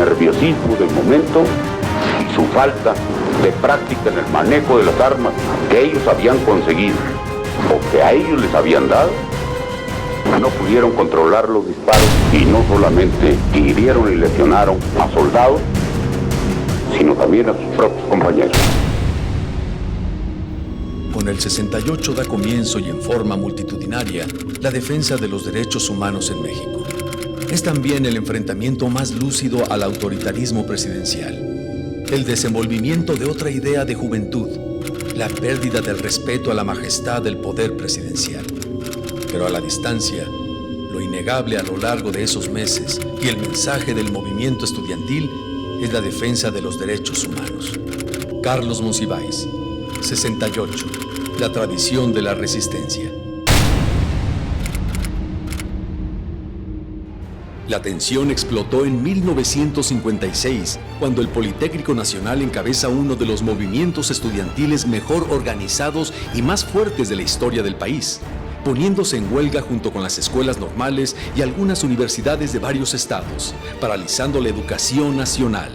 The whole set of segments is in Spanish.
nerviosismo del momento y su falta de práctica en el manejo de las armas que ellos habían conseguido o que a ellos les habían dado, no pudieron controlar los disparos y no solamente hirieron y lesionaron a soldados, sino también a sus propios compañeros. Con el 68 da comienzo y en forma multitudinaria la defensa de los derechos humanos en México. Es también el enfrentamiento más lúcido al autoritarismo presidencial, el desenvolvimiento de otra idea de juventud, la pérdida del respeto a la majestad del poder presidencial. Pero a la distancia, lo innegable a lo largo de esos meses y el mensaje del movimiento estudiantil es la defensa de los derechos humanos. Carlos Monsiváis, 68, la tradición de la resistencia. La tensión explotó en 1956, cuando el Politécnico Nacional encabeza uno de los movimientos estudiantiles mejor organizados y más fuertes de la historia del país, poniéndose en huelga junto con las escuelas normales y algunas universidades de varios estados, paralizando la educación nacional.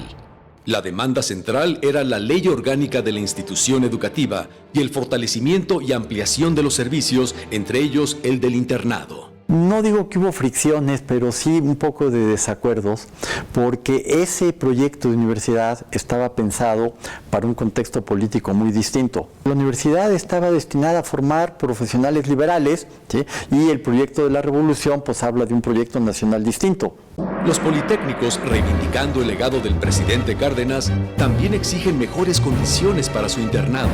La demanda central era la ley orgánica de la institución educativa y el fortalecimiento y ampliación de los servicios, entre ellos el del internado. No digo que hubo fricciones, pero sí un poco de desacuerdos, porque ese proyecto de universidad estaba pensado para un contexto político muy distinto. La universidad estaba destinada a formar profesionales liberales, ¿sí? Y el proyecto de la revolución pues habla de un proyecto nacional distinto. Los politécnicos, reivindicando el legado del presidente Cárdenas, también exigen mejores condiciones para su internado,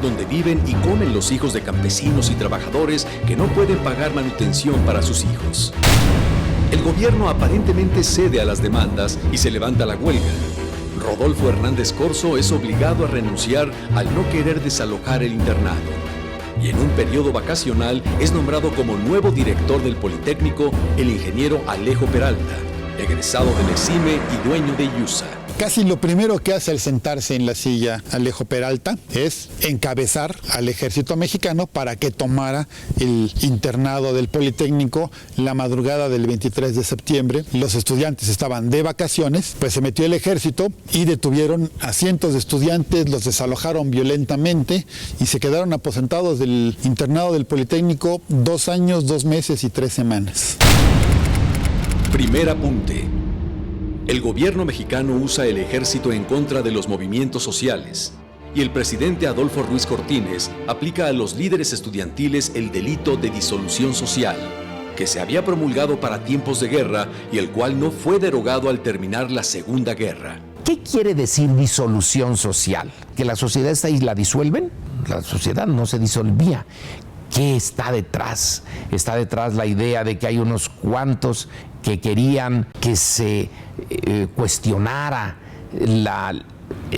donde viven y comen los hijos de campesinos y trabajadores que no pueden pagar manutención para sus hijos. El gobierno aparentemente cede a las demandas y se levanta la huelga. Rodolfo Hernández Corzo es obligado a renunciar al no querer desalojar el internado. Y en un periodo vacacional es nombrado como nuevo director del Politécnico el ingeniero Alejo Peralta, egresado del EXIME y dueño de IUSA. Casi lo primero que hace al sentarse en la silla Alejo Peralta es encabezar al ejército mexicano para que tomara el internado del Politécnico la madrugada del 23 de septiembre. Los estudiantes estaban de vacaciones, pues se metió el ejército y detuvieron a cientos de estudiantes, los desalojaron violentamente y se quedaron aposentados del internado del Politécnico 2 años, 2 meses y 3 semanas. Primer apunte. El gobierno mexicano usa el ejército en contra de los movimientos sociales y el presidente Adolfo Ruiz Cortines aplica a los líderes estudiantiles el delito de disolución social, que se había promulgado para tiempos de guerra y el cual no fue derogado al terminar la Segunda Guerra. ¿Qué quiere decir disolución social? ¿Que la sociedad está ahí, la disuelven? La sociedad no se disolvía. ¿Qué está detrás? Está detrás la idea de que hay unos cuantos que querían que se cuestionara la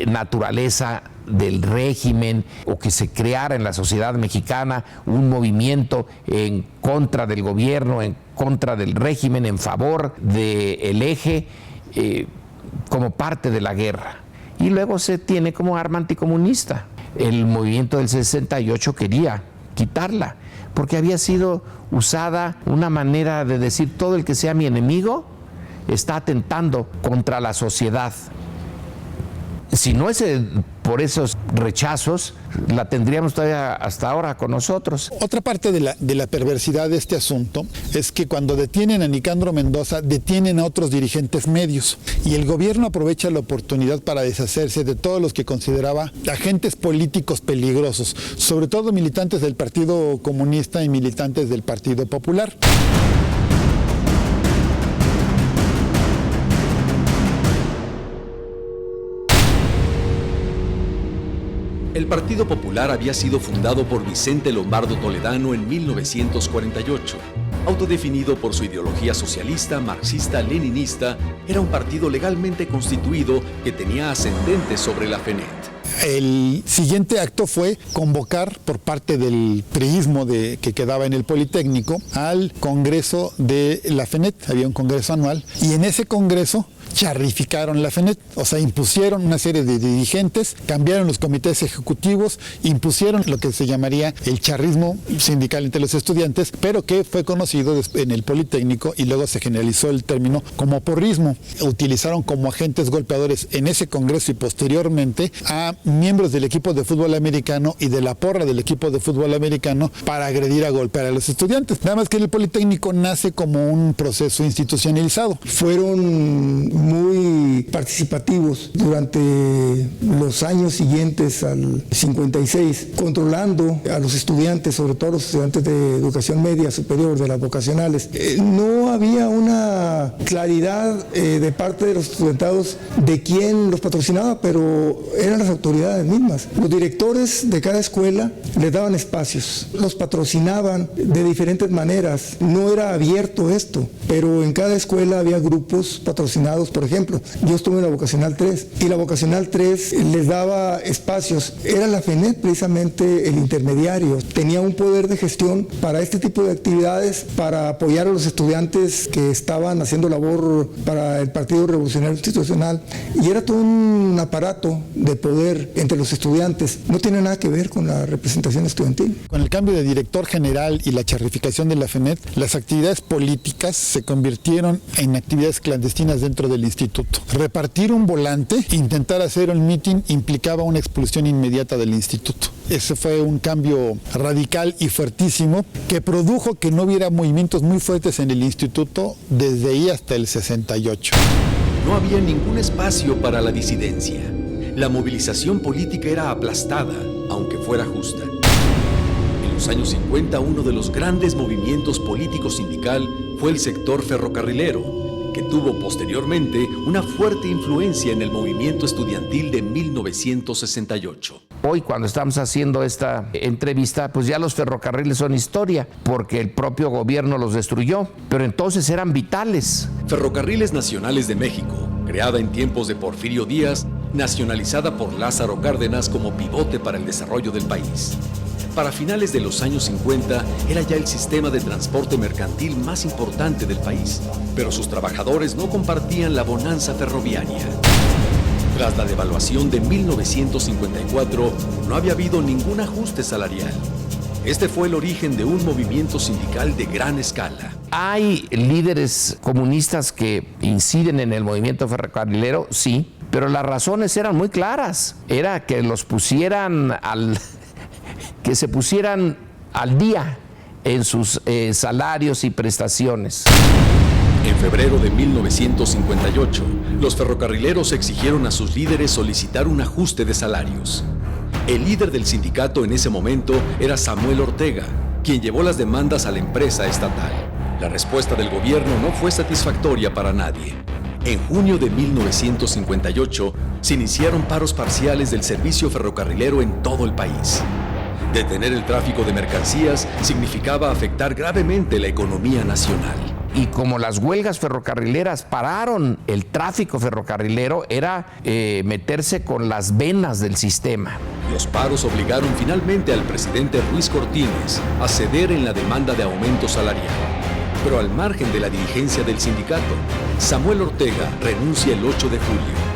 naturaleza del régimen o que se creara en la sociedad mexicana un movimiento en contra del gobierno, en contra del régimen, en favor del eje como parte de la guerra. Y luego se tiene como arma anticomunista. El movimiento del 68 quería quitarla, porque había sido usada una manera de decir todo el que sea mi enemigo está atentando contra la sociedad. Si no es por esos rechazos, la tendríamos todavía hasta ahora con nosotros. Otra parte de la perversidad de este asunto es que cuando detienen a Nicandro Mendoza, detienen a otros dirigentes medios y el gobierno aprovecha la oportunidad para deshacerse de todos los que consideraba agentes políticos peligrosos, sobre todo militantes del Partido Comunista y militantes del Partido Popular. El Partido Popular había sido fundado por Vicente Lombardo Toledano en 1948. Autodefinido por su ideología socialista, marxista-leninista, era un partido legalmente constituido que tenía ascendente sobre la FENET. El siguiente acto fue convocar por parte del priismo que quedaba en el Politécnico al Congreso de la FENET. Había un congreso anual y en ese congreso charrificaron la FENET, o sea, impusieron una serie de dirigentes, cambiaron los comités ejecutivos, impusieron lo que se llamaría el charrismo sindical entre los estudiantes, pero que fue conocido en el Politécnico y luego se generalizó el término como porrismo. Utilizaron como agentes golpeadores en ese congreso y posteriormente a miembros del equipo de fútbol americano y de la porra del equipo de fútbol americano para agredir a golpear a los estudiantes. Nada más que el Politécnico nace como un proceso institucionalizado. Fueron muy participativos durante los años siguientes al 56, controlando a los estudiantes, sobre todo los estudiantes de educación media superior, de las vocacionales. No había una claridad de parte de los estudiantados de quién los patrocinaba, pero eran las autoridades mismas. Los directores de cada escuela les daban espacios, los patrocinaban de diferentes maneras. No era abierto esto, pero en cada escuela había grupos patrocinados. Por ejemplo, yo estuve en la Vocacional 3 y la Vocacional 3 les daba espacios. Era la FENET precisamente el intermediario. Tenía un poder de gestión para este tipo de actividades, para apoyar a los estudiantes que estaban haciendo labor para el Partido Revolucionario Institucional, y era todo un aparato de poder entre los estudiantes. No tiene nada que ver con la representación estudiantil. Con el cambio de director general y la charrificación de la FENET, las actividades políticas se convirtieron en actividades clandestinas dentro del instituto. Repartir un volante, intentar hacer un mitin, implicaba una expulsión inmediata del instituto. Ese fue un cambio radical y fuertísimo que produjo que no hubiera movimientos muy fuertes en el instituto desde ahí hasta el 68. No había ningún espacio para la disidencia. La movilización política era aplastada, aunque fuera justa. En los años 50, uno de los grandes movimientos políticos sindical fue el sector ferrocarrilero, que tuvo posteriormente una fuerte influencia en el movimiento estudiantil de 1968. Hoy, cuando estamos haciendo esta entrevista, pues ya los ferrocarriles son historia, porque el propio gobierno los destruyó, pero entonces eran vitales. Ferrocarriles Nacionales de México, creada en tiempos de Porfirio Díaz, nacionalizada por Lázaro Cárdenas como pivote para el desarrollo del país. Para finales de los años 50 era ya el sistema de transporte mercantil más importante del país, pero sus trabajadores no compartían la bonanza ferroviaria. Tras la devaluación de 1954, no había habido ningún ajuste salarial. Este fue el origen de un movimiento sindical de gran escala. Hay líderes comunistas que inciden en el movimiento ferrocarrilero, sí, pero las razones eran muy claras. Era que los pusieran que se pusieran al día en sus salarios y prestaciones. En febrero de 1958, los ferrocarrileros exigieron a sus líderes solicitar un ajuste de salarios. El líder del sindicato en ese momento era Samuel Ortega, quien llevó las demandas a la empresa estatal. La respuesta del gobierno no fue satisfactoria para nadie. En junio de 1958, se iniciaron paros parciales del servicio ferrocarrilero en todo el país. Detener el tráfico de mercancías significaba afectar gravemente la economía nacional. Y como las huelgas ferrocarrileras pararon el tráfico ferrocarrilero, era meterse con las venas del sistema. Los paros obligaron finalmente al presidente Ruiz Cortines a ceder en la demanda de aumento salarial. Pero al margen de la dirigencia del sindicato, Samuel Ortega renuncia el 8 de julio.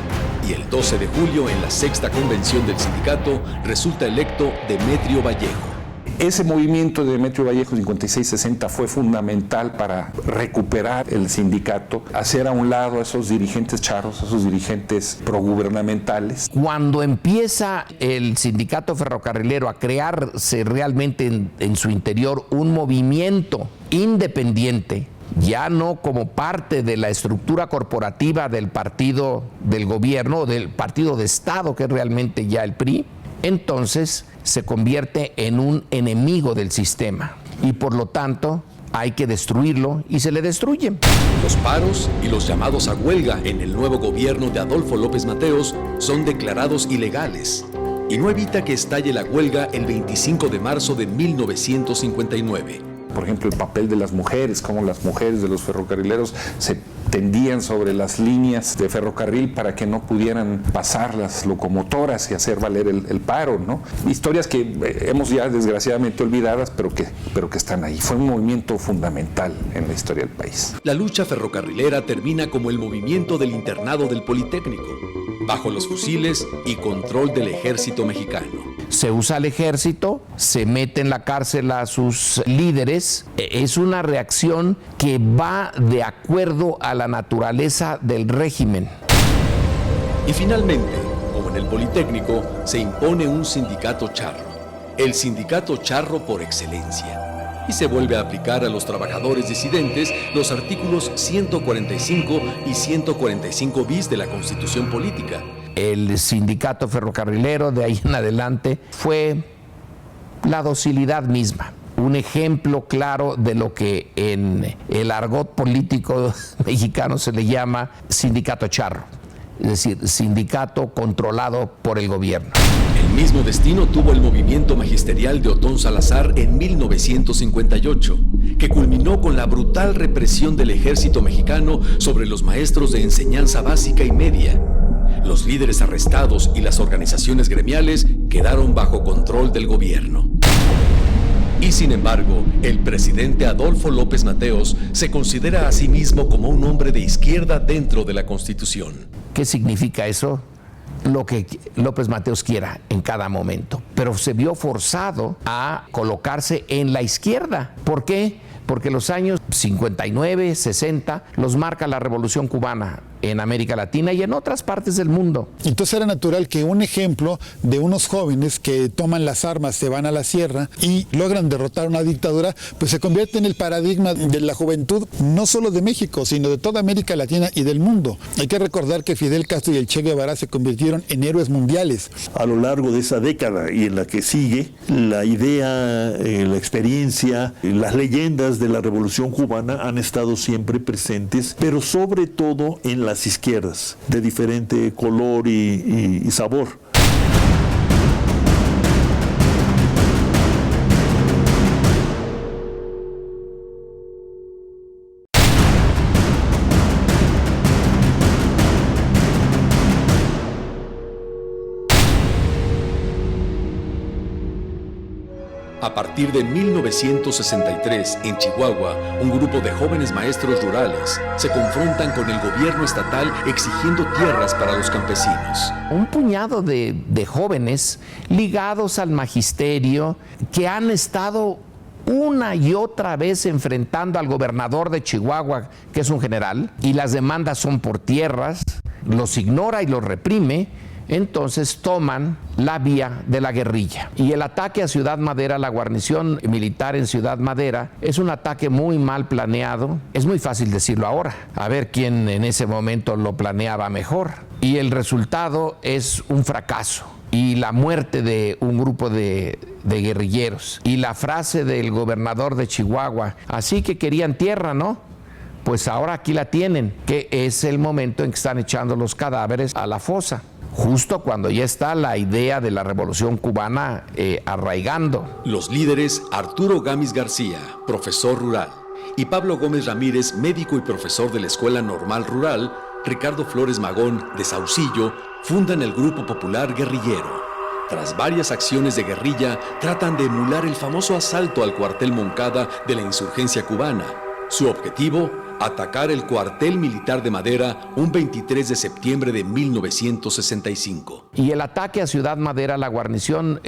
Y el 12 de julio, en la 6ª convención del sindicato, resulta electo Demetrio Vallejo. Ese movimiento de Demetrio Vallejo 56-60 fue fundamental para recuperar el sindicato, hacer a un lado a esos dirigentes charros, a esos dirigentes progubernamentales. Cuando empieza el sindicato ferrocarrilero a crearse realmente en su interior un movimiento independiente, ya no como parte de la estructura corporativa del partido del gobierno, del partido de Estado, que es realmente ya el PRI, entonces se convierte en un enemigo del sistema y por lo tanto hay que destruirlo y se le destruyen. Los paros y los llamados a huelga en el nuevo gobierno de Adolfo López Mateos son declarados ilegales y no evita que estalle la huelga el 25 de marzo de 1959. por ejemplo, el papel de las mujeres, cómo las mujeres de los ferrocarrileros se tendían sobre las líneas de ferrocarril para que no pudieran pasar las locomotoras y hacer valer el paro, ¿no? Historias que hemos ya desgraciadamente olvidadas, pero que están ahí. Fue un movimiento fundamental en la historia del país. La lucha ferrocarrilera termina como el movimiento del internado del Politécnico, bajo los fusiles y control del ejército mexicano. Se usa el ejército, se mete en la cárcel a sus líderes. Es una reacción que va de acuerdo a la naturaleza del régimen. Y finalmente, como en el Politécnico, se impone un sindicato charro, el sindicato charro por excelencia. Y se vuelve a aplicar a los trabajadores disidentes los artículos 145 y 145 bis de la Constitución Política. El sindicato ferrocarrilero de ahí en adelante fue la docilidad misma. Un ejemplo claro de lo que en el argot político mexicano se le llama sindicato charro, es decir, sindicato controlado por el gobierno. El mismo destino tuvo el movimiento magisterial de Otón Salazar en 1958, que culminó con la brutal represión del ejército mexicano sobre los maestros de enseñanza básica y media. Los líderes arrestados y las organizaciones gremiales quedaron bajo control del gobierno. Y sin embargo, el presidente Adolfo López Mateos se considera a sí mismo como un hombre de izquierda dentro de la Constitución. ¿Qué significa eso? Lo que López Mateos quiera en cada momento, pero se vio forzado a colocarse en la izquierda. ¿Por qué? Porque los años 59, 60 los marca la Revolución Cubana en América Latina y en otras partes del mundo. Entonces era natural que un ejemplo de unos jóvenes que toman las armas, se van a la sierra y logran derrotar una dictadura, pues se convierte en el paradigma de la juventud, no solo de México, sino de toda América Latina y del mundo. Hay que recordar que Fidel Castro y el Che Guevara se convirtieron en héroes mundiales. A lo largo de esa década y en la que sigue, la idea, la experiencia, las leyendas de la Revolución Cubana han estado siempre presentes, pero sobre todo en las izquierdas, de diferente color y sabor. A partir de 1963, en Chihuahua, un grupo de jóvenes maestros rurales se confrontan con el gobierno estatal exigiendo tierras para los campesinos. Un puñado de jóvenes ligados al magisterio que han estado una y otra vez enfrentando al gobernador de Chihuahua, que es un general, y las demandas son por tierras, los ignora y los reprime. Entonces toman la vía de la guerrilla. Y el ataque a Ciudad Madera, la guarnición militar en Ciudad Madera, es un ataque muy mal planeado. Es muy fácil decirlo ahora, a ver quién en ese momento lo planeaba mejor. Y el resultado es un fracaso y la muerte de un grupo de guerrilleros. Y la frase del gobernador de Chihuahua, así que querían tierra, ¿no? Pues ahora aquí la tienen, que es el momento en que están echando los cadáveres a la fosa. Justo cuando ya está la idea de la Revolución Cubana arraigando. Los líderes Arturo Gámez García, profesor rural, y Pablo Gómez Ramírez, médico y profesor de la Escuela Normal Rural, Ricardo Flores Magón, de Saucillo, fundan el Grupo Popular Guerrillero. Tras varias acciones de guerrilla, tratan de emular el famoso asalto al cuartel Moncada de la insurgencia cubana. Su objetivo, atacar el cuartel militar de Madera un 23 de septiembre de 1965. Y el ataque a Ciudad Madera, la guarnición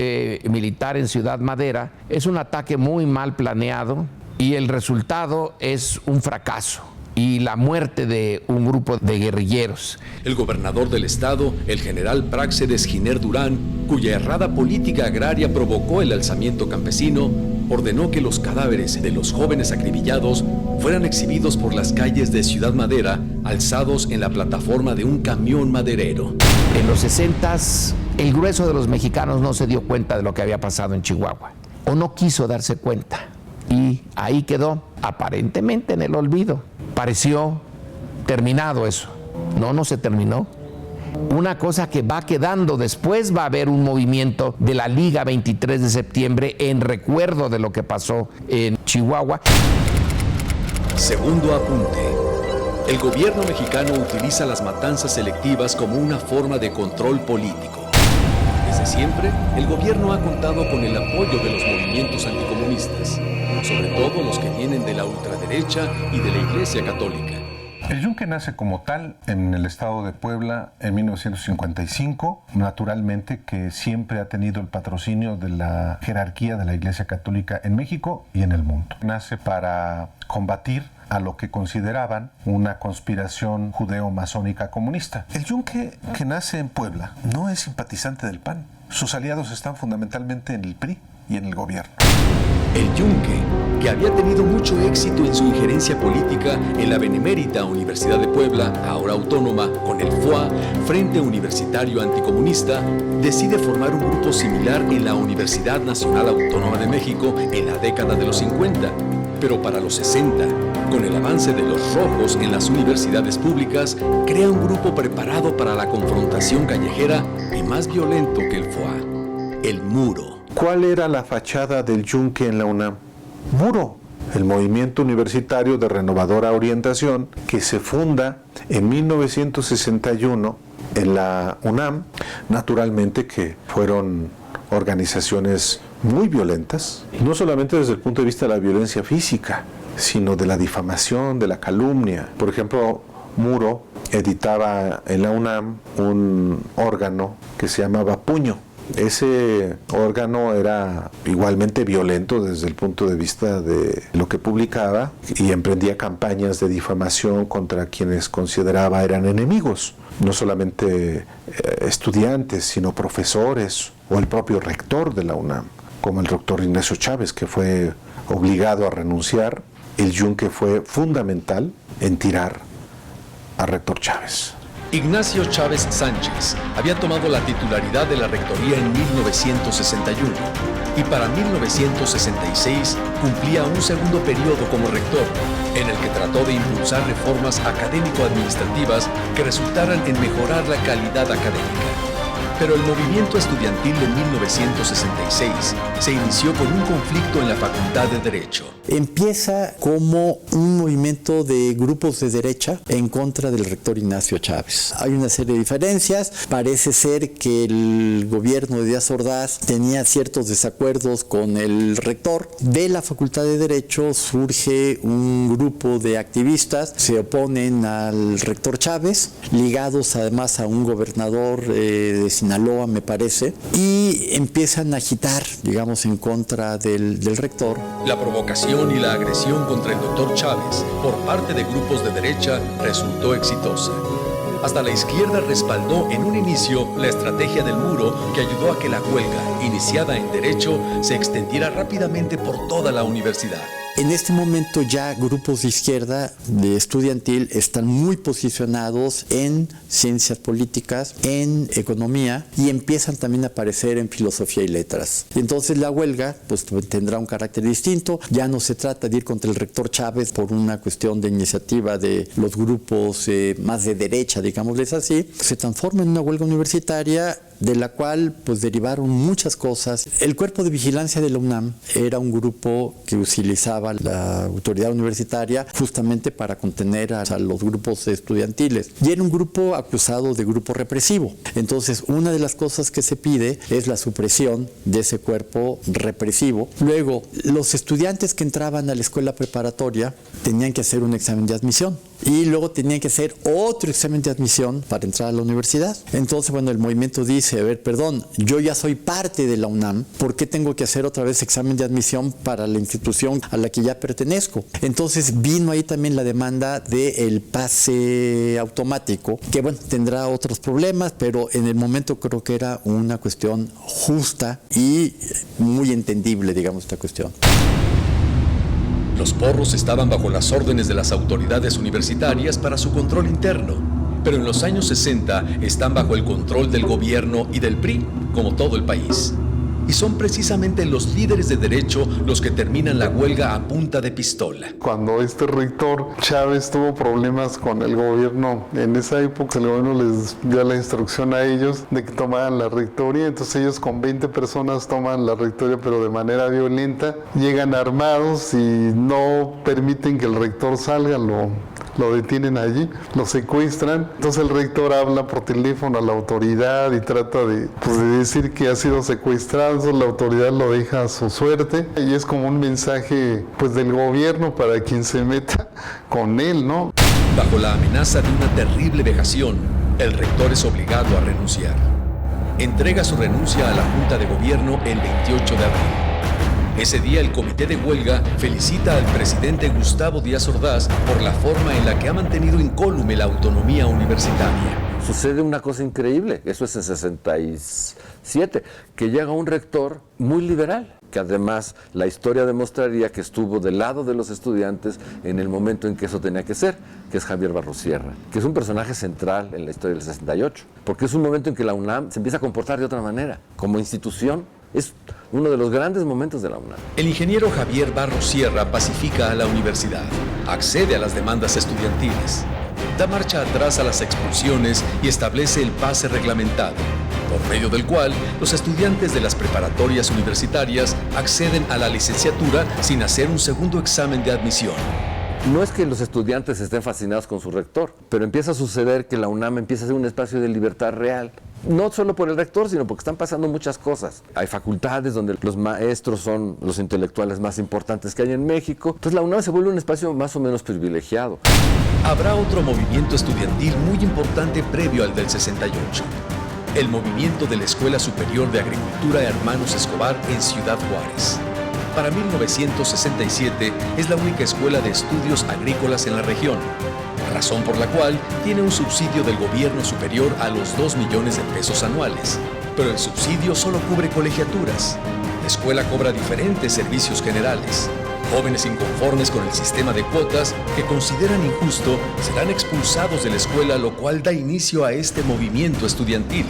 militar en Ciudad Madera, es un ataque muy mal planeado y el resultado es un fracaso y la muerte de un grupo de guerrilleros. El gobernador del estado, el general Práxedes Giner Durán, cuya errada política agraria provocó el alzamiento campesino, ordenó que los cadáveres de los jóvenes acribillados fueran exhibidos por las calles de Ciudad Madera, alzados en la plataforma de un camión maderero. En los 60s, el grueso de los mexicanos no se dio cuenta de lo que había pasado en Chihuahua, o no quiso darse cuenta, y ahí quedó, aparentemente en el olvido. Pareció terminado eso. No se terminó. Una cosa que va quedando, después va a haber un movimiento de la Liga 23 de septiembre en recuerdo de lo que pasó en Chihuahua. Segundo apunte. El gobierno mexicano utiliza las matanzas selectivas como una forma de control político. Desde siempre, el gobierno ha contado con el apoyo de los movimientos anticomunistas, sobre todo los que vienen de la ultraderecha y de la Iglesia Católica. El Yunque nace como tal en el estado de Puebla en 1955, naturalmente que siempre ha tenido el patrocinio de la jerarquía de la Iglesia Católica en México y en el mundo. Nace para combatir a lo que consideraban una conspiración judeo-masónica comunista. El Yunque, que nace en Puebla, no es simpatizante del PAN. Sus aliados están fundamentalmente en el PRI y en el gobierno. El Yunque, que había tenido mucho éxito en su injerencia política en la benemérita Universidad de Puebla, ahora autónoma, con el FUA, Frente Universitario Anticomunista, decide formar un grupo similar en la Universidad Nacional Autónoma de México en la década de los 50. Pero para los 60, con el avance de los rojos en las universidades públicas, crea un grupo preparado para la confrontación callejera y más violento que el FUA, el Muro. ¿Cuál era la fachada del Yunque en la UNAM? Muro, el movimiento universitario de renovadora orientación que se funda en 1961 en la UNAM, naturalmente que fueron organizaciones muy violentas, no solamente desde el punto de vista de la violencia física, sino de la difamación, de la calumnia. Por ejemplo, Muro editaba en la UNAM un órgano que se llamaba Puño. Ese órgano era igualmente violento desde el punto de vista de lo que publicaba y emprendía campañas de difamación contra quienes consideraba eran enemigos, no solamente estudiantes, sino profesores o el propio rector de la UNAM, como el doctor Ignacio Chávez, que fue obligado a renunciar. El Yunque fue fundamental en tirar al rector Chávez. Ignacio Chávez Sánchez había tomado la titularidad de la rectoría en 1961 y para 1966 cumplía un segundo periodo como rector, en el que trató de impulsar reformas académico-administrativas que resultaran en mejorar la calidad académica. Pero el movimiento estudiantil de 1966 se inició con un conflicto en la Facultad de Derecho. Empieza como un movimiento de grupos de derecha en contra del rector Ignacio Chávez. Hay una serie de diferencias. Parece ser que el gobierno de Díaz Ordaz tenía ciertos desacuerdos con el rector. De la Facultad de Derecho surge un grupo de activistas, se oponen al rector Chávez, ligados además a un gobernador de Sinaloa, me parece, y empiezan a agitar, digamos, en contra del rector. La provocación y la agresión contra el doctor Chávez por parte de grupos de derecha resultó exitosa. Hasta la izquierda respaldó en un inicio la estrategia del Muro, que ayudó a que la huelga, iniciada en Derecho, se extendiera rápidamente por toda la universidad. En este momento ya grupos de izquierda, de estudiantil, están muy posicionados en ciencias políticas, en economía, y empiezan también a aparecer en filosofía y letras. Y entonces la huelga pues tendrá un carácter distinto. Ya no se trata de ir contra el rector Chávez por una cuestión de iniciativa de los grupos más de derecha, digámosles así. Se transforma en una huelga universitaria de la cual pues derivaron muchas cosas. El cuerpo de vigilancia de la UNAM era un grupo que utilizaba la autoridad universitaria justamente para contener a los grupos estudiantiles, y era un grupo acusado de grupo represivo. Entonces, una de las cosas que se pide es la supresión de ese cuerpo represivo. Luego, los estudiantes que entraban a la escuela preparatoria tenían que hacer un examen de admisión y luego tenían que hacer otro examen de admisión para entrar a la universidad. Entonces, bueno, el movimiento dice, a ver, perdón, yo ya soy parte de la UNAM, ¿por qué tengo que hacer otra vez examen de admisión para la institución a la que ya pertenezco? Entonces vino ahí también la demanda del pase automático, que bueno, tendrá otros problemas, pero en el momento creo que era una cuestión justa y muy entendible, digamos, esta cuestión. Los porros estaban bajo las órdenes de las autoridades universitarias para su control interno, pero en los años 60 están bajo el control del gobierno y del PRI, como todo el país. Y son precisamente los líderes de derecho los que terminan la huelga a punta de pistola. Cuando este rector Chávez tuvo problemas con el gobierno, en esa época el gobierno les dio la instrucción a ellos de que tomaran la rectoría, entonces ellos con 20 personas toman la rectoría pero de manera violenta, llegan armados y no permiten que el rector salga, lo detienen allí, lo secuestran. Entonces el rector habla por teléfono a la autoridad y trata de decir que ha sido secuestrado. Entonces la autoridad lo deja a su suerte y es como un mensaje del gobierno para quien se meta con él, ¿no? Bajo la amenaza de una terrible vejación, el rector es obligado a renunciar. Entrega su renuncia a la Junta de Gobierno el 28 de abril. Ese día el comité de huelga felicita al presidente Gustavo Díaz Ordaz por la forma en la que ha mantenido incólume la autonomía universitaria. Sucede una cosa increíble, eso es en 67, que llega un rector muy liberal, que además la historia demostraría que estuvo del lado de los estudiantes en el momento en que eso tenía que ser, que es Javier Barrosierra, que es un personaje central en la historia del 68, porque es un momento en que la UNAM se empieza a comportar de otra manera, como institución. Es uno de los grandes momentos de la UNAM. El ingeniero Javier Barrosierra pacifica a la universidad, accede a las demandas estudiantiles, da marcha atrás a las expulsiones y establece el pase reglamentado, por medio del cual los estudiantes de las preparatorias universitarias acceden a la licenciatura sin hacer un segundo examen de admisión. No es que los estudiantes estén fascinados con su rector, pero empieza a suceder que la UNAM empieza a ser un espacio de libertad real. No solo por el rector, sino porque están pasando muchas cosas. Hay facultades donde los maestros son los intelectuales más importantes que hay en México. Entonces la UNAM se vuelve un espacio más o menos privilegiado. Habrá otro movimiento estudiantil muy importante previo al del 68. El movimiento de la Escuela Superior de Agricultura Hermanos Escobar en Ciudad Juárez. Para 1967 es la única escuela de estudios agrícolas en la región, razón por la cual tiene un subsidio del gobierno superior a los 2 millones de pesos anuales. Pero el subsidio solo cubre colegiaturas. La escuela cobra diferentes servicios generales. Jóvenes inconformes con el sistema de cuotas que consideran injusto serán expulsados de la escuela, lo cual da inicio a este movimiento estudiantil,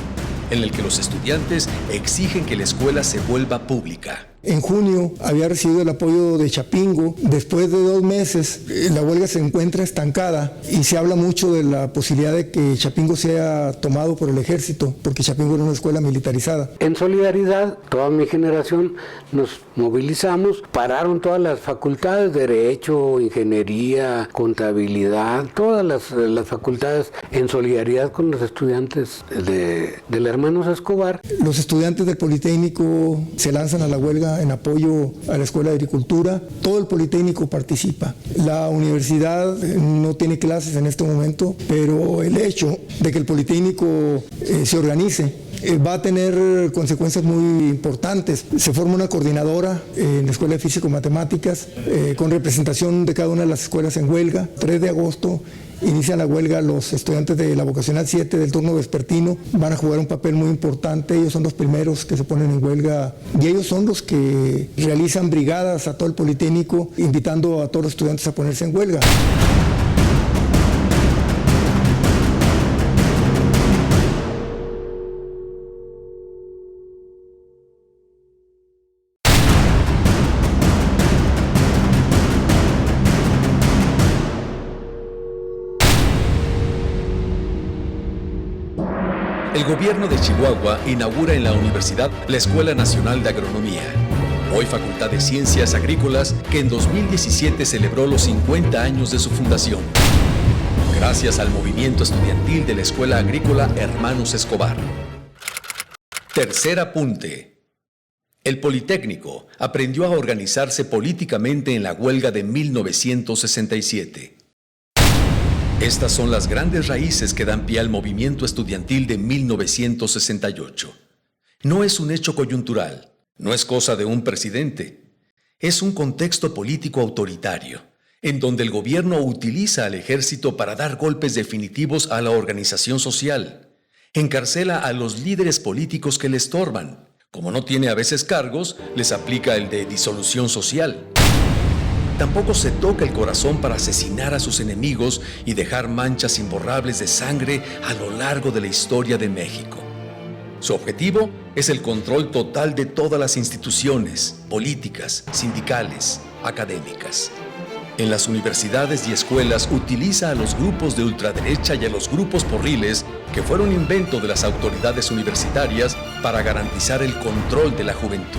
en el que los estudiantes exigen que la escuela se vuelva pública. En junio había recibido el apoyo de Chapingo. Después de 2 meses, la huelga se encuentra estancada y se habla mucho de la posibilidad de que Chapingo sea tomado por el ejército, porque Chapingo era una escuela militarizada. En solidaridad, toda mi generación nos movilizamos, pararon todas las facultades, Derecho, Ingeniería, Contabilidad, todas las facultades en solidaridad con los estudiantes del Hermanos Escobar. Los estudiantes del Politécnico se lanzan a la huelga en apoyo a la Escuela de Agricultura. Todo el Politécnico participa. La universidad no tiene clases en este momento, pero el hecho de que el Politécnico se organice va a tener consecuencias muy importantes. Se forma una coordinadora en la Escuela de Físico-Matemáticas con representación de cada una de las escuelas en huelga. 3 de agosto inician la huelga los estudiantes de la vocacional 7 del turno vespertino. Van a jugar un papel muy importante. Ellos son los primeros que se ponen en huelga y ellos son los que realizan brigadas a todo el Politécnico invitando a todos los estudiantes a ponerse en huelga. El gobierno de Chihuahua inaugura en la universidad la Escuela Nacional de Agronomía, hoy Facultad de Ciencias Agrícolas, que en 2017 celebró los 50 años de su fundación, gracias al movimiento estudiantil de la Escuela Agrícola Hermanos Escobar. Tercer apunte. El Politécnico aprendió a organizarse políticamente en la huelga de 1967. Estas son las grandes raíces que dan pie al movimiento estudiantil de 1968. No es un hecho coyuntural, no es cosa de un presidente. Es un contexto político autoritario, en donde el gobierno utiliza al ejército para dar golpes definitivos a la organización social. Encarcela a los líderes políticos que le estorban. Como no tiene a veces cargos, les aplica el de disolución social. Tampoco se toca el corazón para asesinar a sus enemigos y dejar manchas imborrables de sangre a lo largo de la historia de México. Su objetivo es el control total de todas las instituciones, políticas, sindicales, académicas. En las universidades y escuelas utiliza a los grupos de ultraderecha y a los grupos porriles, que fueron invento de las autoridades universitarias para garantizar el control de la juventud.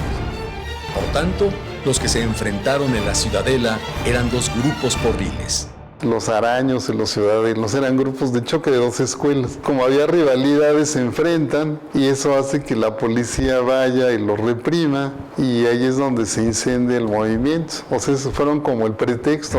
Por tanto, los que se enfrentaron en la Ciudadela eran dos grupos porriles. Los araños y los ciudadanos eran grupos de choque de dos escuelas. Como había rivalidades, se enfrentan y eso hace que la policía vaya y los reprima, y ahí es donde se incendia el movimiento. O sea, esos fueron como el pretexto.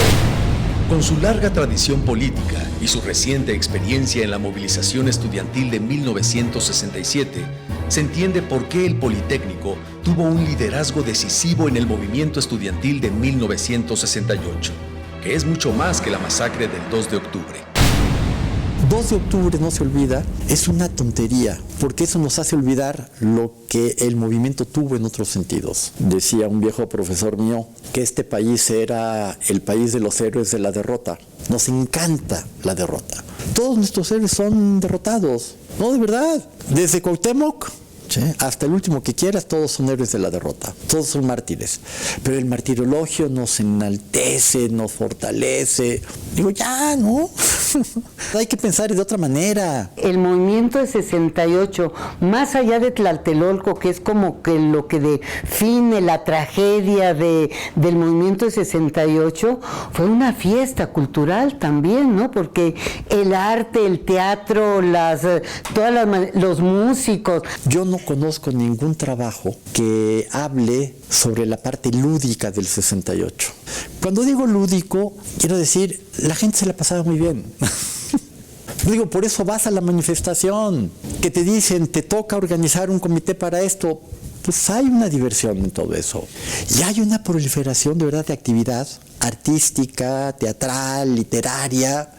Con su larga tradición política y su reciente experiencia en la movilización estudiantil de 1967, se entiende por qué el Politécnico tuvo un liderazgo decisivo en el movimiento estudiantil de 1968. Que es mucho más que la masacre del 2 de octubre. 2 de octubre no se olvida, es una tontería, porque eso nos hace olvidar lo que el movimiento tuvo en otros sentidos. Decía un viejo profesor mío que este país era el país de los héroes de la derrota. Nos encanta la derrota. Todos nuestros héroes son derrotados, no, de verdad. Desde Cuauhtémoc, ¿sí?, hasta el último que quieras, todos son héroes de la derrota, todos son mártires. Pero el martirologio nos enaltece, nos fortalece. Digo, ya, ¿no? Hay que pensar de otra manera. El movimiento de 68, más allá de Tlatelolco, que es como que lo que define la tragedia del movimiento de 68, fue una fiesta cultural también, ¿no? Porque el arte, el teatro, los músicos. Yo no conozco ningún trabajo que hable sobre la parte lúdica del 68. Cuando digo lúdico, quiero decir, la gente se la pasaba muy bien. Digo, por eso vas a la manifestación, que te dicen, te toca organizar un comité para esto. Pues hay una diversión en todo eso. Y hay una proliferación de verdad de actividad artística, teatral, literaria,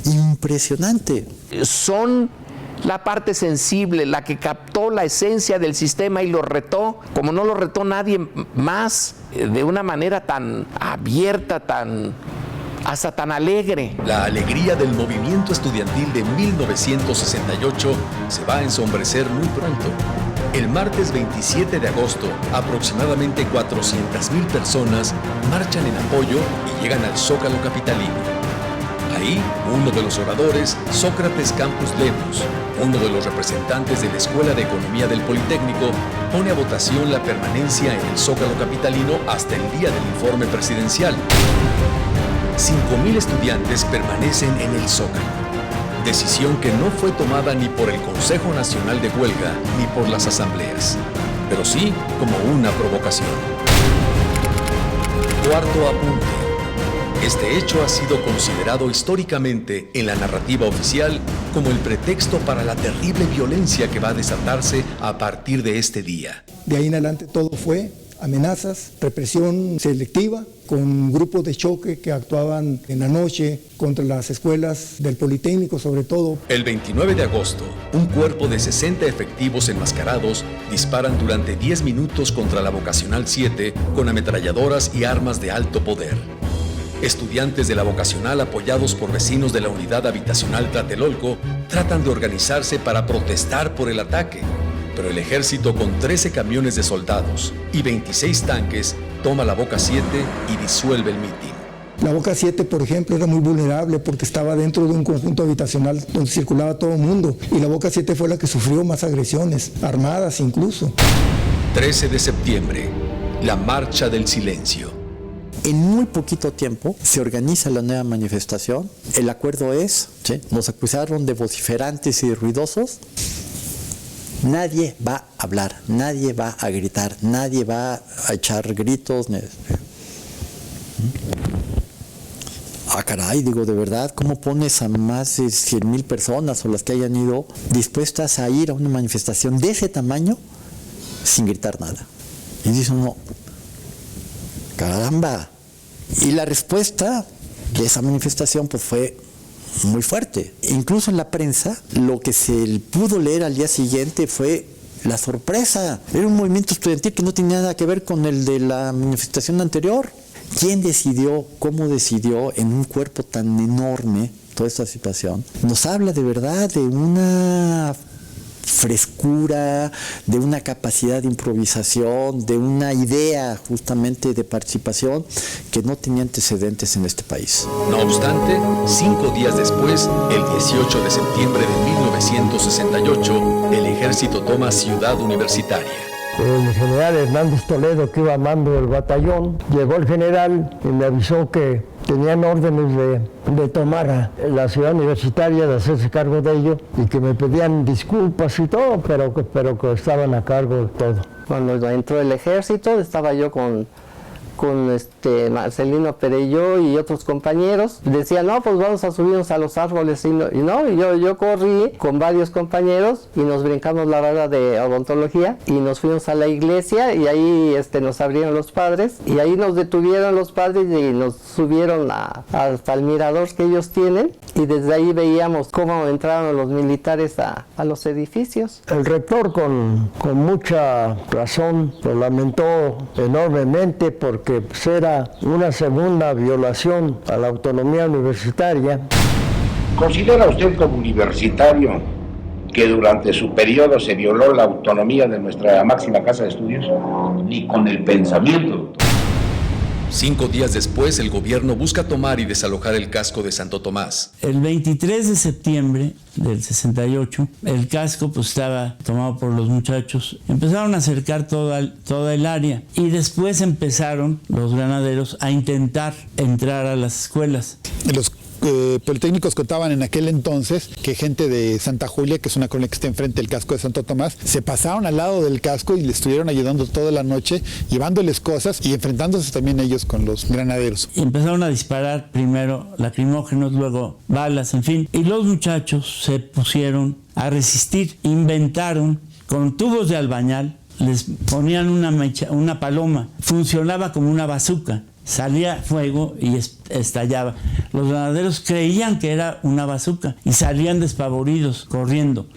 impresionante. Son la parte sensible, la que captó la esencia del sistema y lo retó, como no lo retó nadie más, de una manera tan abierta, hasta tan alegre. La alegría del movimiento estudiantil de 1968 se va a ensombrecer muy pronto. El martes 27 de agosto, aproximadamente 400,000 personas marchan en apoyo y llegan al Zócalo capitalino. Ahí, uno de los oradores, Sócrates Campos Lemos, uno de los representantes de la Escuela de Economía del Politécnico, pone a votación la permanencia en el Zócalo capitalino hasta el día del informe presidencial. 5,000 estudiantes permanecen en el Zócalo. Decisión que no fue tomada ni por el Consejo Nacional de Huelga ni por las asambleas, pero sí como una provocación. Cuarto apunte. Este hecho ha sido considerado históricamente en la narrativa oficial como el pretexto para la terrible violencia que va a desatarse a partir de este día. De ahí en adelante todo fue amenazas, represión selectiva, con grupos de choque que actuaban en la noche contra las escuelas del Politécnico sobre todo. El 29 de agosto, un cuerpo de 60 efectivos enmascarados disparan durante 10 minutos contra la Vocacional 7 con ametralladoras y armas de alto poder. Estudiantes de la vocacional, apoyados por vecinos de la unidad habitacional Tlatelolco, tratan de organizarse para protestar por el ataque, pero el ejército, con 13 camiones de soldados y 26 tanques, toma la Boca 7 y disuelve el mitin. La Boca 7, por ejemplo, era muy vulnerable porque estaba dentro de un conjunto habitacional donde circulaba todo el mundo, y la Boca 7 fue la que sufrió más agresiones, armadas incluso. 13 de septiembre, la Marcha del Silencio. En muy poquito tiempo se organiza la nueva manifestación. El acuerdo es, ¿sí?, nos acusaron de vociferantes y de ruidosos. Nadie va a hablar, nadie va a gritar, nadie va a echar gritos. Ah, caray, digo, de verdad, ¿cómo pones a más de 100,000 personas o las que hayan ido dispuestas a ir a una manifestación de ese tamaño sin gritar nada? Y dice uno, caramba. Y la respuesta de esa manifestación pues fue muy fuerte. Incluso en la prensa, lo que se pudo leer al día siguiente fue la sorpresa. Era un movimiento estudiantil que no tenía nada que ver con el de la manifestación anterior. ¿Quién decidió, cómo decidió en un cuerpo tan enorme toda esta situación? Nos habla de verdad de una frescura, de una capacidad de improvisación, de una idea justamente de participación que no tenía antecedentes en este país. No obstante, 5 días después, el 18 de septiembre de 1968, el ejército toma Ciudad Universitaria. El general Hernández Toledo, que iba a mando del batallón, llegó el general y me avisó que tenían órdenes de tomar la Ciudad Universitaria, de hacerse cargo de ello, y que me pedían disculpas y todo, pero que estaban a cargo de todo. Cuando entró el ejército, estaba yo con Marcelino Perelló y otros compañeros. Decían, no, pues vamos a subirnos a los árboles. Y yo corrí con varios compañeros y nos brincamos la rada de odontología y nos fuimos a la iglesia y ahí nos abrieron los padres y ahí nos detuvieron los padres y nos subieron hasta el mirador que ellos tienen y desde ahí veíamos cómo entraron los militares a los edificios. El rector con mucha razón lo lamentó enormemente porque era una segunda violación a la autonomía universitaria. ¿Considera usted como universitario que durante su periodo se violó la autonomía de nuestra máxima casa de estudios? Ni con el pensamiento. 5 días después, el gobierno busca tomar y desalojar el casco de Santo Tomás. El 23 de septiembre del 68, el casco estaba tomado por los muchachos. Empezaron a acercar toda el área y después empezaron los granaderos a intentar entrar a las escuelas. Los politécnicos contaban en aquel entonces que gente de Santa Julia, que es una colonia que está enfrente del casco de Santo Tomás, se pasaron al lado del casco y le estuvieron ayudando toda la noche, llevándoles cosas y enfrentándose también ellos con los granaderos. Y empezaron a disparar primero lacrimógenos, luego balas, en fin. Y los muchachos se pusieron a resistir, inventaron con tubos de albañal, les ponían una paloma, funcionaba como una bazuca. Salía fuego y estallaba. Los granaderos creían que era una bazuca y salían despavoridos, corriendo.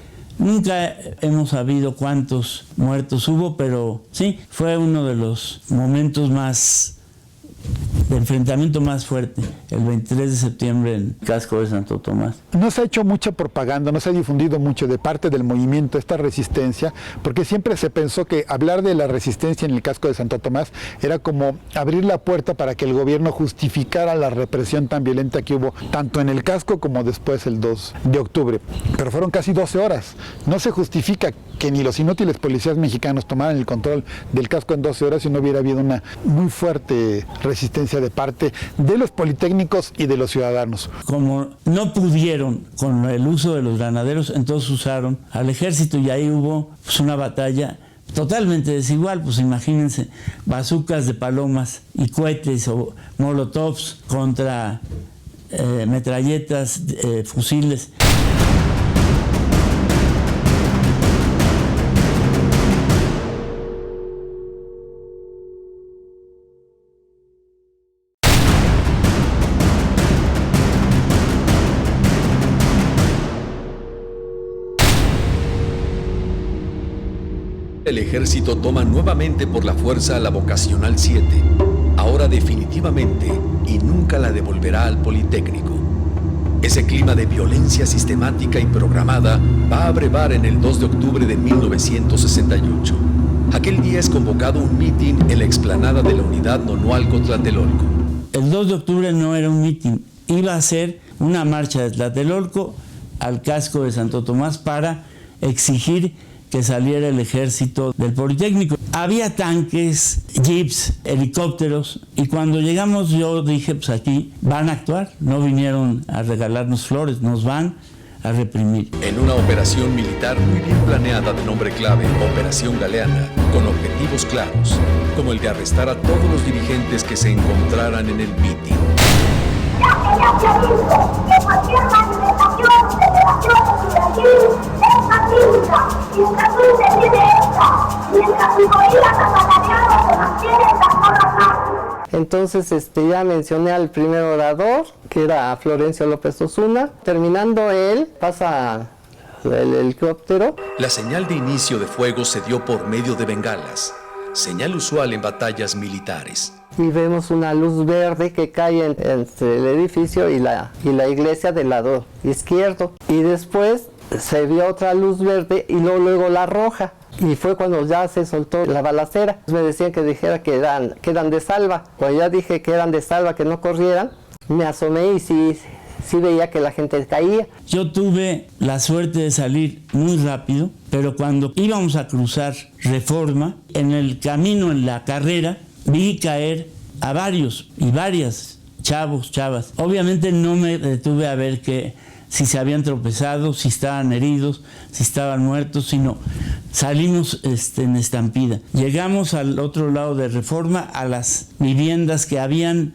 Nunca hemos sabido cuántos muertos hubo, pero sí, fue uno de los momentos de enfrentamiento más fuerte, el 23 de septiembre en el casco de Santo Tomás. No se ha hecho mucha propaganda, no se ha difundido mucho de parte del movimiento esta resistencia, porque siempre se pensó que hablar de la resistencia en el casco de Santo Tomás era como abrir la puerta para que el gobierno justificara la represión tan violenta que hubo, tanto en el casco como después el 2 de octubre. Pero fueron casi 12 horas. No se justifica que ni los inútiles policías mexicanos tomaran el control del casco en 12 horas si no hubiera habido una muy fuerte resistencia de parte de los politécnicos y de los ciudadanos. Como no pudieron con el uso de los granaderos, entonces usaron al ejército y ahí hubo una batalla totalmente desigual. Imagínense, bazucas de palomas y cohetes o molotovs contra metralletas, fusiles. El ejército toma nuevamente por la fuerza la vocacional 7, ahora definitivamente, y nunca la devolverá al Politécnico. Ese clima de violencia sistemática y programada va a brevar en el 2 de octubre de 1968. Aquel día es convocado un mitin en la explanada de la unidad Nonualco Tlatelolco. El 2 de octubre no era un mitin, iba a ser una marcha de Tlatelolco al casco de Santo Tomás para exigir que saliera el ejército del Politécnico. Había tanques, jeeps, helicópteros, y cuando llegamos yo dije, aquí van a actuar, no vinieron a regalarnos flores, nos van a reprimir. En una operación militar muy bien planeada de nombre clave, Operación Galeana, con objetivos claros, como el de arrestar a todos los dirigentes que se encontraran en el mitin. Entonces ya mencioné al primer orador, que era Florencio López Osuna. Terminando él, pasa el helicóptero. La señal de inicio de fuego se dio por medio de bengalas, señal usual en batallas militares. Y vemos una luz verde que cae entre el edificio y la iglesia del lado izquierdo. Y después se vio otra luz verde y luego la roja. Y fue cuando ya se soltó la balacera. Me decían que dijera que eran de salva. Cuando ya dije que eran de salva, que no corrieran, me asomé y sí veía que la gente caía. Yo tuve la suerte de salir muy rápido, pero cuando íbamos a cruzar Reforma, en el camino, en la carrera, vi caer a varios y varias chavos, chavas. Obviamente no me detuve a ver si se habían tropezado, si estaban heridos, si estaban muertos, sino salimos en estampida. Llegamos al otro lado de Reforma, a las viviendas que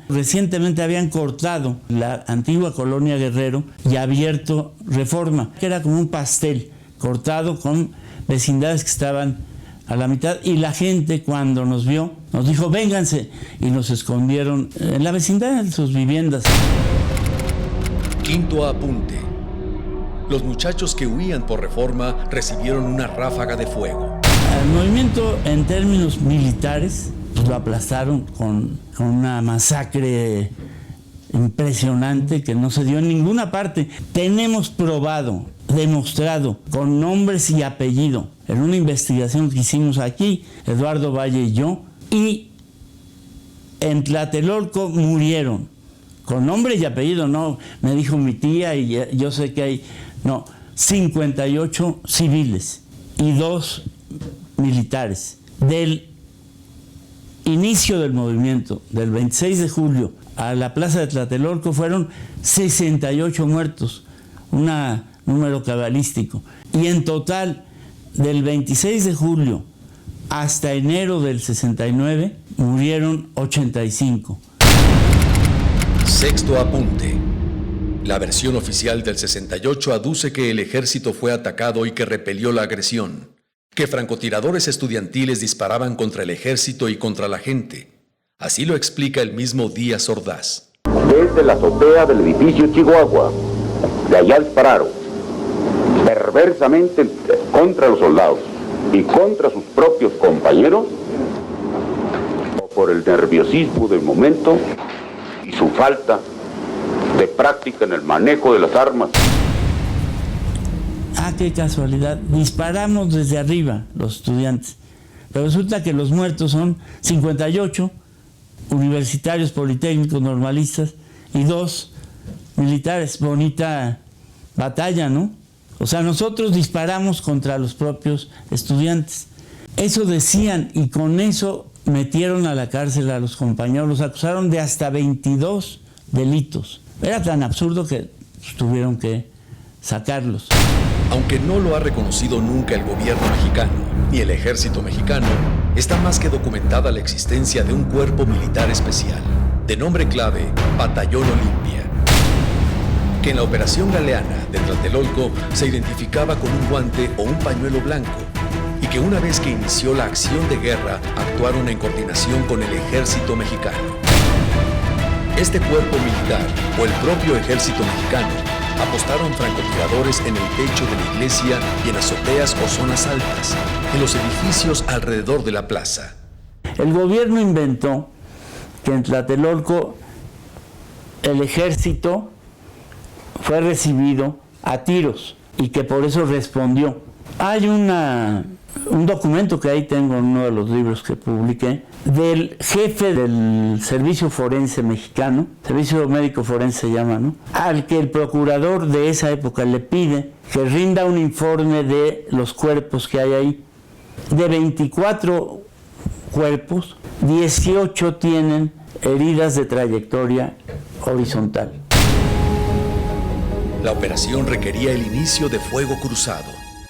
recientemente habían cortado la antigua colonia Guerrero y abierto Reforma, que era como un pastel cortado con vecindades que estaban a la mitad, y la gente cuando nos vio nos dijo vénganse, y nos escondieron en la vecindad de sus viviendas. Quinto apunte. Los muchachos que huían por Reforma recibieron una ráfaga de fuego. El movimiento en términos militares pues lo aplastaron con una masacre impresionante que no se dio en ninguna parte. Tenemos probado, demostrado, con nombres y apellido, en una investigación que hicimos aquí, Eduardo Valle y yo, y en Tlatelolco murieron, con nombre y apellido, no, me dijo mi tía y yo sé que hay, 58 civiles y 2 militares. Del inicio del movimiento, del 26 de julio a la plaza de Tlatelolco, fueron 68 muertos, un número cabalístico. Y en total, del 26 de julio hasta enero del 69, murieron 85. Sexto apunte. La versión oficial del 68 aduce que el ejército fue atacado y que repelió la agresión, que francotiradores estudiantiles disparaban contra el ejército y contra la gente. Así lo explica el mismo Díaz Ordaz. Desde la azotea del edificio Chihuahua, de allá dispararon perversamente contra los soldados y contra sus propios compañeros, o por el nerviosismo del momento y su falta de práctica en el manejo de las armas. Ah, qué casualidad. Disparamos desde arriba los estudiantes. Pero resulta que los muertos son 58 universitarios, politécnicos, normalistas y 2 militares. Bonita batalla, ¿no? O sea, nosotros disparamos contra los propios estudiantes. Eso decían, y con eso metieron a la cárcel a los compañeros. Los acusaron de hasta 22 delitos. Era tan absurdo que tuvieron que sacarlos. Aunque no lo ha reconocido nunca el gobierno mexicano ni el ejército mexicano, está más que documentada la existencia de un cuerpo militar especial, de nombre clave Batallón Olimpia, que en la operación Galeana de Tlatelolco se identificaba con un guante o un pañuelo blanco, y que una vez que inició la acción de guerra actuaron en coordinación con el ejército mexicano. Este cuerpo militar o el propio ejército mexicano apostaron francotiradores en el techo de la iglesia y en azoteas o zonas altas, en los edificios alrededor de la plaza. El gobierno inventó que en Tlatelolco el ejército fue recibido a tiros y que por eso respondió. Hay un documento que ahí tengo en uno de los libros que publiqué, del jefe del Servicio Forense Mexicano, Servicio Médico Forense se llama, ¿no? Al que el procurador de esa época le pide que rinda un informe de los cuerpos que hay ahí. De 24 cuerpos, 18 tienen heridas de trayectoria horizontal. La operación requería el inicio de fuego cruzado.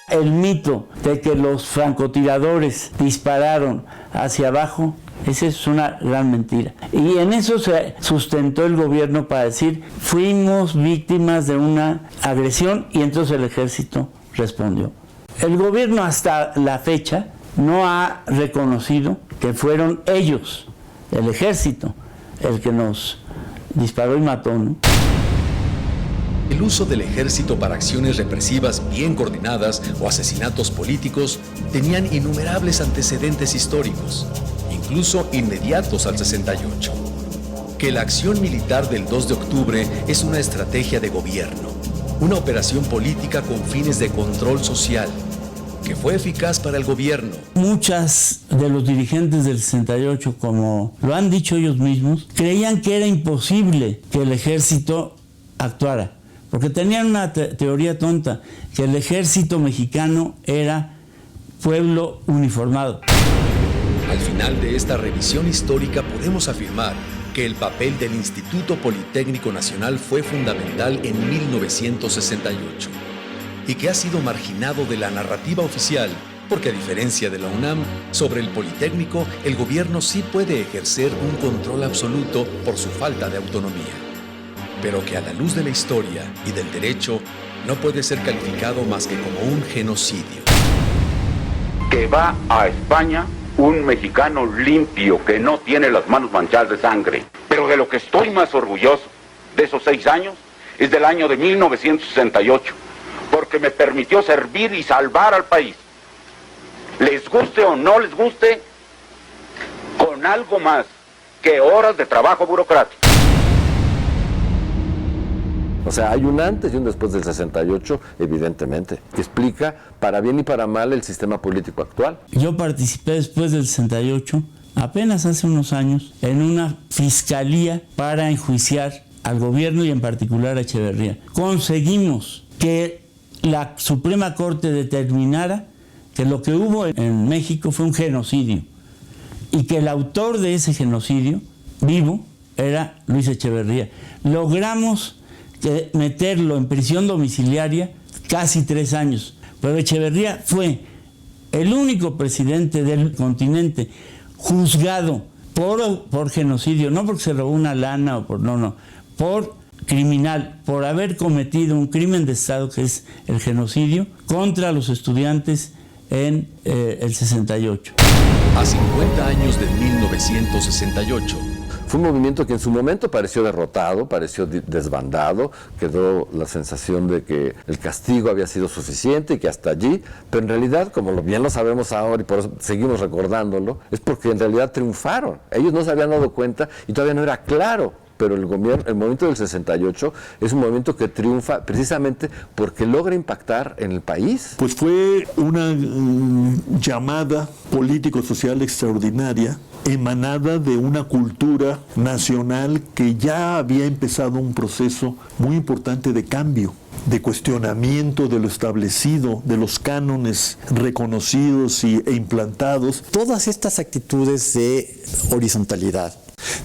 El mito de que los francotiradores dispararon hacia abajo, esa es una gran mentira. Y en eso se sustentó el gobierno para decir, fuimos víctimas de una agresión, y entonces el ejército respondió. El gobierno hasta la fecha no ha reconocido que fueron ellos, el ejército, el que nos disparó y mató, ¿no? El uso del ejército para acciones represivas bien coordinadas o asesinatos políticos tenían innumerables antecedentes históricos, incluso inmediatos al 68. Que la acción militar del 2 de octubre es una estrategia de gobierno, Una operación política con fines de control social, que fue eficaz para el gobierno. Muchas de los dirigentes del 68, como lo han dicho ellos mismos, creían que era imposible que el ejército actuara, porque tenían una teoría tonta, que el ejército mexicano era pueblo uniformado. Al final de esta revisión histórica podemos afirmar que el papel del Instituto Politécnico Nacional fue fundamental en 1968 y que ha sido marginado de la narrativa oficial, porque a diferencia de la UNAM, sobre el Politécnico, el gobierno sí puede ejercer un control absoluto por su falta de autonomía, pero que a la luz de la historia y del derecho no puede ser calificado más que como un genocidio. Que va a España un mexicano limpio que no tiene las manos manchadas de sangre. Pero de lo que estoy más orgulloso de esos 6 años es del año de 1968, porque me permitió servir y salvar al país. Les guste o no les guste, con algo más que horas de trabajo burocrático. O sea, hay un antes y un después del 68, evidentemente, que explica para bien y para mal el sistema político actual. Yo participé después del 68, apenas hace unos años, en una fiscalía para enjuiciar al gobierno y en particular a Echeverría. Conseguimos que la Suprema Corte determinara que lo que hubo en México fue un genocidio y que el autor de ese genocidio vivo era Luis Echeverría. Logramos meterlo en prisión domiciliaria casi 3 años, pero Echeverría fue el único presidente del continente juzgado por genocidio, no porque se robó una lana o por criminal, por haber cometido un crimen de Estado que es el genocidio contra los estudiantes en el 68. A 50 años de 1968, fue un movimiento que en su momento pareció derrotado, pareció desbandado, quedó la sensación de que el castigo había sido suficiente y que hasta allí, pero en realidad, como bien lo sabemos ahora y por eso seguimos recordándolo, es porque en realidad triunfaron. Ellos no se habían dado cuenta y todavía no era claro, pero el movimiento del 68 es un movimiento que triunfa precisamente porque logra impactar en el país. Pues fue una llamada político-social extraordinaria, emanada de una cultura nacional que ya había empezado un proceso muy importante de cambio, de cuestionamiento de lo establecido, de los cánones reconocidos e implantados. Todas estas actitudes de horizontalidad,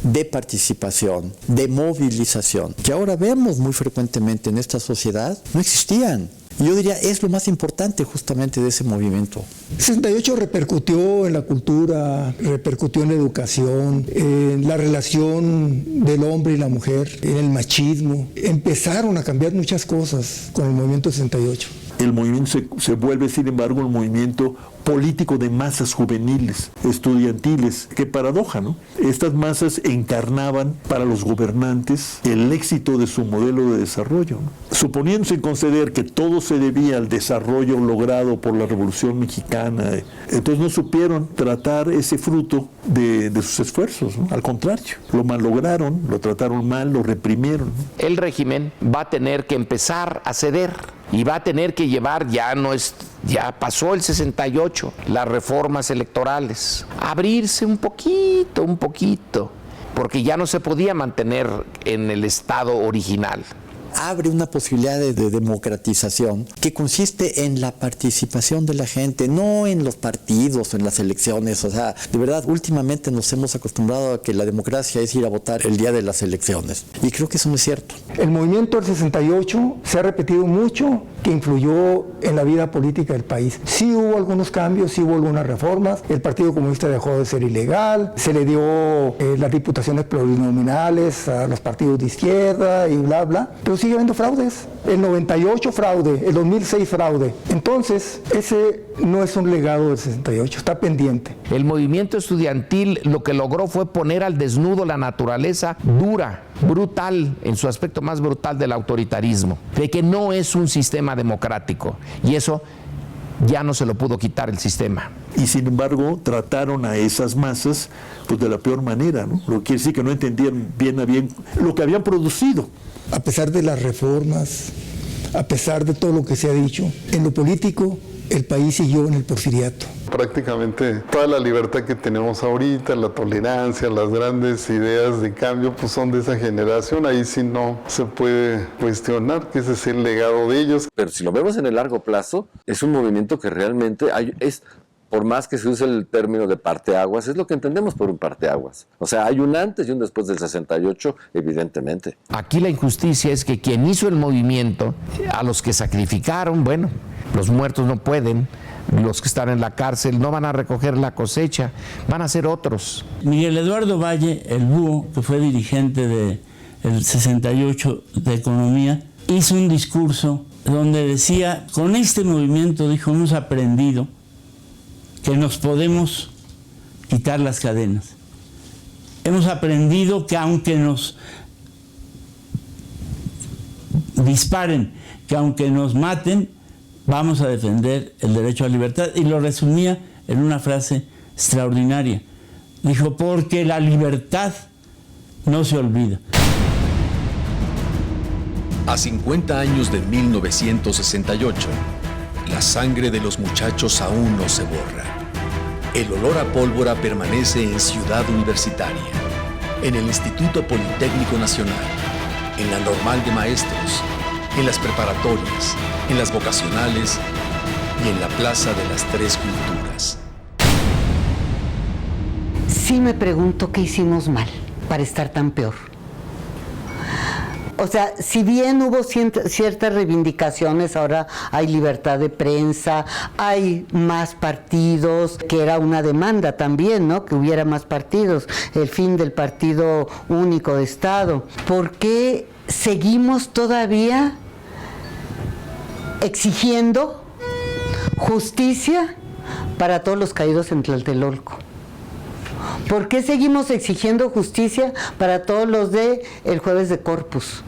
de participación, de movilización, que ahora vemos muy frecuentemente en esta sociedad, no existían. Yo diría, es lo más importante justamente de ese movimiento. El 68 repercutió en la cultura, repercutió en la educación, en la relación del hombre y la mujer, en el machismo. Empezaron a cambiar muchas cosas con el movimiento 68. El movimiento se vuelve, sin embargo, un movimiento político de masas juveniles, estudiantiles. Qué paradoja, ¿no? Estas masas encarnaban para los gobernantes el éxito de su modelo de desarrollo, ¿no? Suponiéndose conceder que todo se debía al desarrollo logrado por la Revolución Mexicana, entonces no supieron tratar ese fruto de sus esfuerzos, ¿no? Al contrario, lo malograron, lo trataron mal, lo reprimieron, ¿no? El régimen va a tener que empezar a ceder y va a tener que llevar, ya pasó el 68, las reformas electorales, abrirse un poquito, porque ya no se podía mantener en el estado original. Abre una posibilidad de democratización que consiste en la participación de la gente, no en los partidos o en las elecciones. O sea, de verdad, últimamente nos hemos acostumbrado a que la democracia es ir a votar el día de las elecciones. Y creo que eso no es cierto. El movimiento del 68 se ha repetido mucho que influyó en la vida política del país. Sí hubo algunos cambios, sí hubo algunas reformas. El Partido Comunista dejó de ser ilegal, se le dio las diputaciones plurinominales a los partidos de izquierda y bla, bla. Pero sigue habiendo fraudes. El 98 fraude, el 2006 fraude. Entonces, ese no es un legado del 68, está pendiente. El movimiento estudiantil lo que logró fue poner al desnudo la naturaleza dura, brutal, en su aspecto más brutal del autoritarismo, de que no es un sistema democrático. Y eso ya no se lo pudo quitar el sistema. Y sin embargo trataron a esas masas pues de la peor manera, ¿no? Lo que quiere decir que no entendían bien a bien lo que habían producido. A pesar de las reformas, a pesar de todo lo que se ha dicho. En lo político, el país siguió en el porfiriato. Prácticamente toda la libertad que tenemos ahorita, la tolerancia, las grandes ideas de cambio, pues son de esa generación. Ahí sí no se puede cuestionar que ese es el legado de ellos. Pero si lo vemos en el largo plazo, es un movimiento que realmente por más que se use el término de parteaguas, es lo que entendemos por un parteaguas. O sea, hay un antes y un después del 68, evidentemente. Aquí la injusticia es que quien hizo el movimiento, a los que sacrificaron, bueno, los muertos no pueden, los que están en la cárcel no van a recoger la cosecha, van a ser otros. Miguel Eduardo Valle, el búho, que fue dirigente del 68 de Economía, hizo un discurso donde decía, con este movimiento, dijo, hemos aprendido que nos podemos quitar las cadenas. Hemos aprendido que aunque nos disparen, que aunque nos maten, vamos a defender el derecho a la libertad. Y lo resumía en una frase extraordinaria. Dijo, porque la libertad no se olvida. A 50 años de 1968, la sangre de los muchachos aún no se borra. El olor a pólvora permanece en Ciudad Universitaria, en el Instituto Politécnico Nacional, en la Normal de Maestros, en las preparatorias, en las vocacionales y en la Plaza de las Tres Culturas. Sí me pregunto qué hicimos mal para estar tan peor. O sea, si bien hubo ciertas reivindicaciones, ahora hay libertad de prensa, hay más partidos, que era una demanda también, ¿no? Que hubiera más partidos, el fin del partido único de Estado. ¿Por qué seguimos todavía exigiendo justicia para todos los caídos en Tlatelolco? ¿Por qué seguimos exigiendo justicia para todos los de el Jueves de Corpus?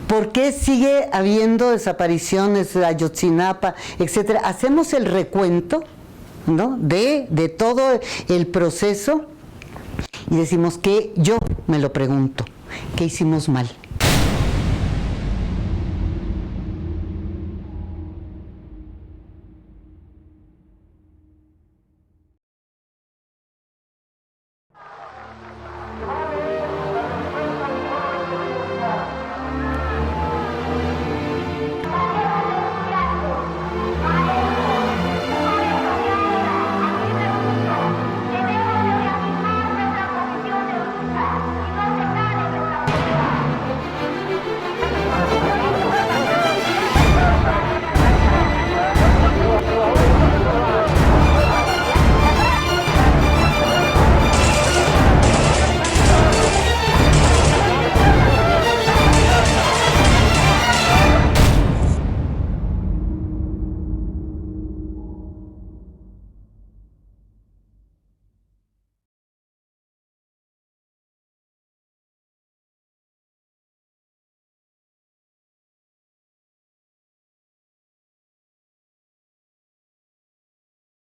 ¿Por qué sigue habiendo desapariciones de Ayotzinapa, etcétera? Hacemos el recuento, ¿no?, de todo el proceso y decimos que yo me lo pregunto, ¿qué hicimos mal?